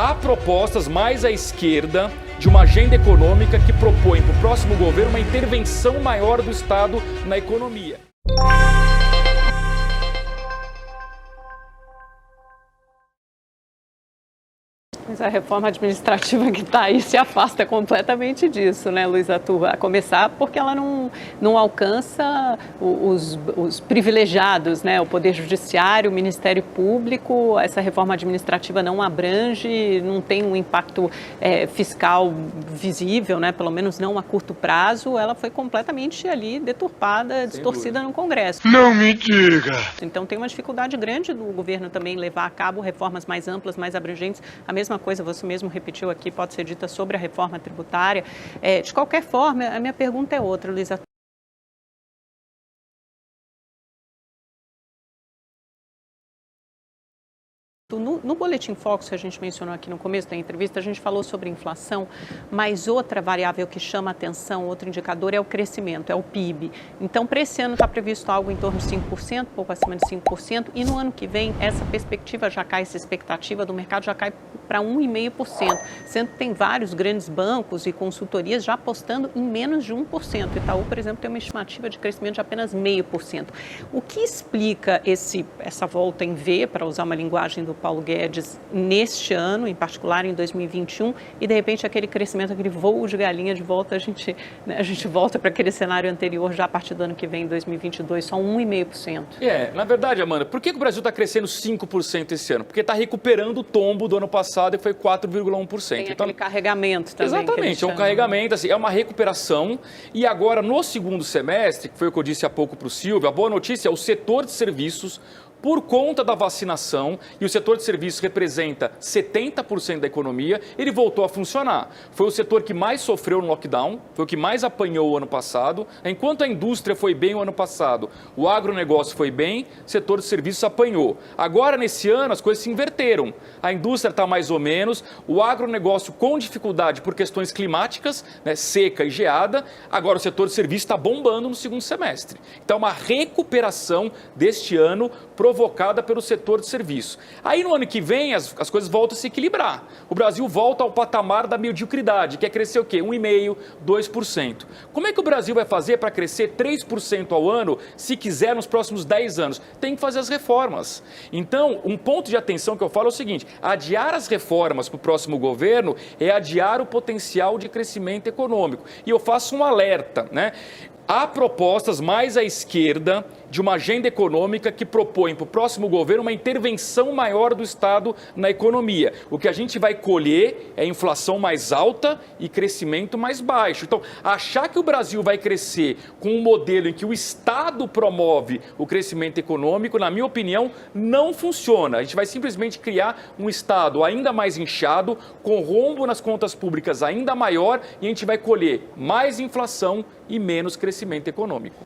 Há propostas mais à esquerda de uma agenda econômica que propõe para o próximo governo uma intervenção maior do Estado na economia. Mas a reforma administrativa que está aí se afasta completamente disso, né, Luísa Turra? A começar porque ela não alcança os privilegiados, né? O Poder Judiciário, o Ministério Público. Essa reforma administrativa não abrange, não tem um impacto fiscal visível, né? Pelo menos não a curto prazo. Ela foi completamente ali deturpada, distorcida no Congresso. Não me diga! Então tem uma dificuldade grande do governo também levar a cabo reformas mais amplas, mais abrangentes. A mesma coisa, você mesmo repetiu aqui, pode ser dita sobre a reforma tributária. De qualquer forma, a minha pergunta é outra, Luísa. No Boletim Focus, que a gente mencionou aqui no começo da entrevista, a gente falou sobre inflação, mas outra variável que chama atenção, outro indicador é o crescimento, é o PIB. Então, para esse ano está previsto algo em torno de 5%, pouco acima de 5%, e no ano que vem essa perspectiva já cai, essa expectativa do mercado já cai para 1,5%, sendo que tem vários grandes bancos e consultorias já apostando em menos de 1%. Itaú, por exemplo, tem uma estimativa de crescimento de apenas 0,5%. O que explica essa volta em V, para usar uma linguagem do Paulo Guedes, neste ano, em particular em 2021, e de repente aquele crescimento, aquele voo de galinha de volta, a gente volta para aquele cenário anterior já a partir do ano que vem, em 2022, só 1,5%. Na verdade, Amanda, por que o Brasil está crescendo 5% esse ano? Porque está recuperando o tombo do ano passado, que foi 4,1%. Tem aquele carregamento também. Exatamente, é um carregamento, assim, é uma recuperação. E agora, no segundo semestre, que foi o que eu disse há pouco para o Silvio, a boa notícia é o setor de serviços, por conta da vacinação, e o setor de serviços representa 70% da economia, ele voltou a funcionar. Foi o setor que mais sofreu no lockdown, foi o que mais apanhou o ano passado. Enquanto a indústria foi bem o ano passado, o agronegócio foi bem, o setor de serviços apanhou. Agora, nesse ano, as coisas se inverteram. A indústria está mais ou menos, o agronegócio com dificuldade por questões climáticas, né, seca e geada. Agora, o setor de serviços está bombando no segundo semestre. Então, uma recuperação deste ano provocada pelo setor de serviços. Aí no ano que vem as coisas voltam a se equilibrar. O Brasil volta ao patamar da mediocridade, que é crescer o quê? 1,5%, 2%. Como é que o Brasil vai fazer para crescer 3% ao ano, se quiser, nos próximos 10 anos? Tem que fazer as reformas. Então, um ponto de atenção que eu falo é o seguinte: adiar as reformas para o próximo governo é adiar o potencial de crescimento econômico. E eu faço um alerta, né? Há propostas mais à esquerda de uma agenda econômica que propõe para o próximo governo uma intervenção maior do Estado na economia. O que a gente vai colher é inflação mais alta e crescimento mais baixo. Então, achar que o Brasil vai crescer com um modelo em que o Estado promove o crescimento econômico, na minha opinião, não funciona. A gente vai simplesmente criar um Estado ainda mais inchado, com rombo nas contas públicas ainda maior, e a gente vai colher mais inflação e menos crescimento econômico.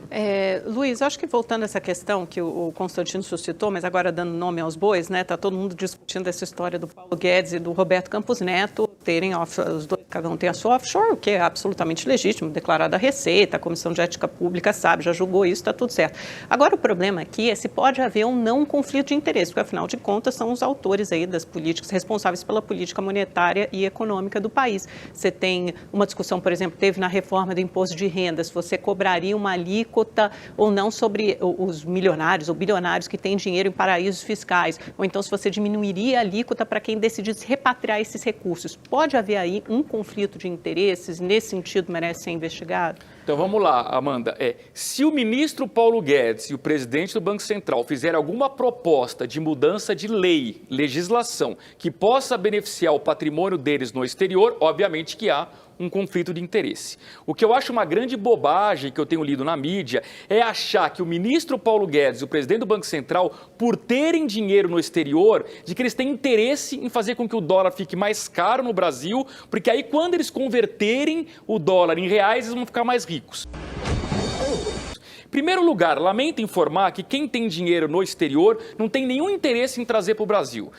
Luiz, acho que voltando a essa questão que o Constantino suscitou, mas agora dando nome aos bois, né? Está todo mundo discutindo essa história do Paulo Guedes e do Roberto Campos Neto terem os dois, cada um tem a sua offshore, o que é absolutamente legítimo, declarada a Receita, a Comissão de Ética Pública sabe, já julgou isso, está tudo certo. Agora o problema aqui é se pode haver ou não um conflito de interesse, porque afinal de contas são os autores aí das políticas responsáveis pela política monetária e econômica do país. Você tem uma discussão, por exemplo, teve na reforma do imposto de renda, se você cobraria uma alíquota ou não sobre os milionários ou bilionários que têm dinheiro em paraísos fiscais, ou então se você diminuiria a alíquota para quem decidisse repatriar esses recursos. Pode haver aí um conflito de interesses, nesse sentido merece ser investigado? Então vamos lá, Amanda. Se o ministro Paulo Guedes e o presidente do Banco Central fizerem alguma proposta de mudança de lei, legislação, que possa beneficiar o patrimônio deles no exterior, obviamente que há um conflito de interesse. O que eu acho uma grande bobagem que eu tenho lido na mídia é achar que o ministro Paulo Guedes e o presidente do Banco Central, por terem dinheiro no exterior, de que eles têm interesse em fazer com que o dólar fique mais caro no Brasil, porque aí quando eles converterem o dólar em reais, eles vão ficar mais ricos. Em primeiro lugar, lamento informar que quem tem dinheiro no exterior não tem nenhum interesse em trazer para o Brasil.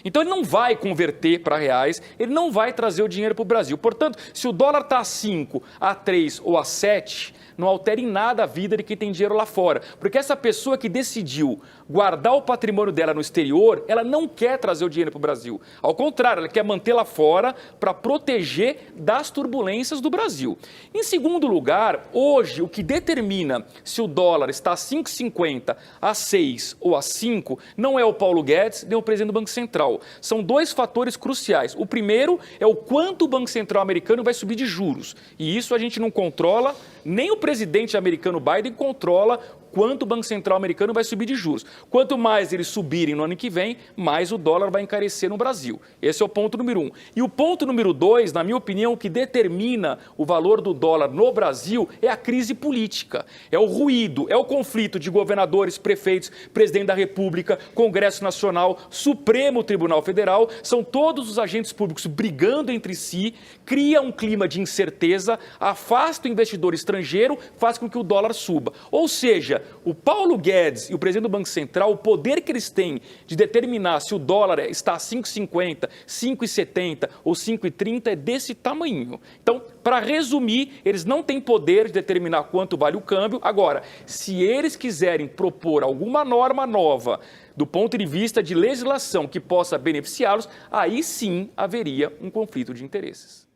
Então ele não vai converter para reais, ele não vai trazer o dinheiro para o Brasil. Portanto, se o dólar está a 5, a 3 ou a 7, não altera em nada a vida de quem tem dinheiro lá fora. Porque essa pessoa que decidiu guardar o patrimônio dela no exterior, ela não quer trazer o dinheiro para o Brasil. Ao contrário, ela quer manter lá fora para proteger das turbulências do Brasil. Em segundo lugar, hoje o que determina se o dólar está a 5,50, a 6 ou a 5, não é o Paulo Guedes nem o presidente do Banco Central. São dois fatores cruciais. O primeiro é o quanto o Banco Central americano vai subir de juros. E isso a gente não controla, nem o presidente americano Biden controla quanto o Banco Central americano vai subir de juros. Quanto mais eles subirem no ano que vem, mais o dólar vai encarecer no Brasil. Esse é o ponto número 1. E o ponto número 2, na minha opinião, o que determina o valor do dólar no Brasil é a crise política. É o ruído, é o conflito de governadores, prefeitos, presidente da República, Congresso Nacional, Supremo Tribunal Federal. São todos os agentes públicos brigando entre si, cria um clima de incerteza, afasta o investidor estrangeiro, faz com que o dólar suba. Ou seja, o Paulo Guedes e o presidente do Banco Central, o poder que eles têm de determinar se o dólar está a 5,50, 5,70 ou 5,30 é desse tamanho. Então, para resumir, eles não têm poder de determinar quanto vale o câmbio. Agora, se eles quiserem propor alguma norma nova do ponto de vista de legislação que possa beneficiá-los, aí sim haveria um conflito de interesses.